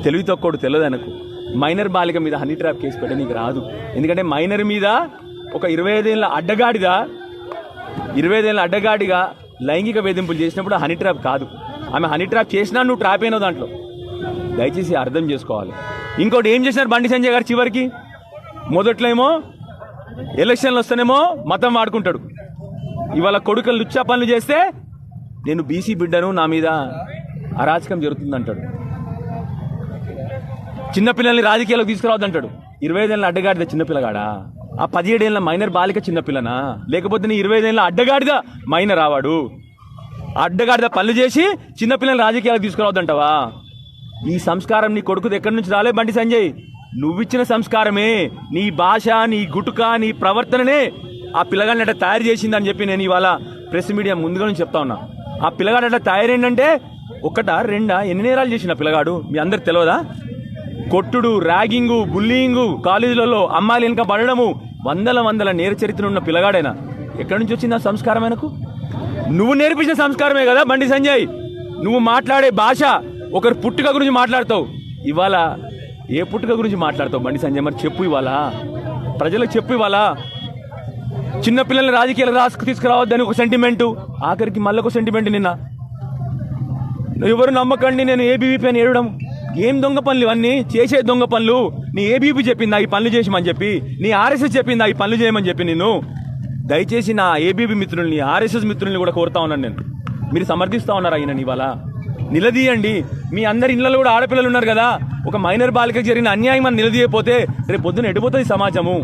తెలివి తక్కువడు తెలియదు ఆయనకు. మైనర్ బాలిక మీద హనీ ట్రాప్ కేసు పెట్టే నీకు రాదు. ఎందుకంటే మైనర్ మీద ఒక 25 ఏళ్ళ అడ్డగాడిగా లైంగిక వేధింపులు చేసినప్పుడు హనీ ట్రాప్ కాదు. ఆమె హనీ ట్రాప్ చేసినా నువ్వు ట్రాప్ అయినావు దాంట్లో. దయచేసి అర్థం చేసుకోవాలి. ఇంకోటి ఏం చేసినారు బండి సంజయ్ గారు చివరికి? మొదట్లో ఏమో ఎలక్షన్లు వస్తేనేమో మతం వాడుకుంటాడు. ఇవాళ కొడుకులు లుచ్చా పనులు చేస్తే నేను బీసీ బిడ్డను, నా మీద అరాచకం జరుగుతుందంటాడు. చిన్నపిల్లల్ని రాజకీయాలకు తీసుకురావద్దంటాడు. 25 ఏళ్ళ అడ్డగాడిద చిన్నపిల్లగాడా? ఆ 17 ఏళ్ళ మైనర్ బాలిక చిన్నపిల్లనా? లేకపోతే నీ 25 ఏళ్ళ అడ్డగాడిద మైనర్ రావాడు? అడ్డగాడిద పనులు చేసి చిన్నపిల్లల్ని రాజకీయాలకు తీసుకురావద్దంటావా? ఈ సంస్కారం నీ కొడుకుది ఎక్కడి నుంచి రాలే బండి సంజయ్? నువ్విచ్చిన సంస్కారమే, నీ భాష, నీ గుటుక, నీ ప్రవర్తననే ఆ పిల్లగాడిని అట్లా తయారు చేసిందని చెప్పి నేను ఇవాళ ప్రెస్ మీడియా ముందుగా నుంచి చెప్తా ఉన్నా. ఆ పిల్లగాడు అట్లా తయారైందంటే ఒకటా రెండా ఎన్ని నేరాలు చేసిన పిల్లగాడు మీ అందరికి తెలియదా? కొట్టుడు, ర్యాగింగు, బుల్లింగు, కాలేజీలలో అమ్మాయిలు వెనుక పడడము, వందల నేర చరిత్ర ఉన్న పిల్లగాడైనా ఎక్కడి నుంచి వచ్చింది ఆ సంస్కారం ఆయనకు? నువ్వు నేర్పించిన సంస్కారమే కదా బండి సంజయ్. నువ్వు మాట్లాడే భాష ఒకరి పుట్టుక గురించి మాట్లాడతావు. ఇవాళ ఏ పుట్టుక గురించి మాట్లాడతావు బండి సంజయ్? మరి చెప్పు, ఇవాళ ప్రజలకు చెప్పు. ఇవాళ చిన్నపిల్లల్ని రాజకీయాలు తీసుకురావద్దని ఒక సెంటిమెంటు, ఆఖరికి మళ్ళొక సెంటిమెంట్. నిన్న ఎవరు నమ్మకండి నేను ఏబీవీపీ అని ఏడడం. ఏం దొంగ పనులు ఇవన్నీ? చేసే దొంగ పనులు. నీ ఏబీవీపీ చెప్పిందా ఈ పనులు చేసామని చెప్పి? నీ ఆర్ఎస్ఎస్ చెప్పిందా ఈ పనులు చేయమని చెప్పి? నేను దయచేసి నా ఏబీవీ మిత్రుల్ని, ఆర్ఎస్ఎస్ మిత్రుల్ని కూడా కోరుతా ఉన్నాను నేను. మీరు సమర్థిస్తా ఉన్నారు ఆయన ఇవాళ. నిలదీయండి. మీ అందరి ఇళ్లలో కూడా ఆడపిల్లలు ఉన్నారు కదా. ఒక మైనర్ బాలికకు జరిగిన అన్యాయం అని నిలదీయకపోతే రేపు పొద్దున ఎడిపోతుంది సమాజము.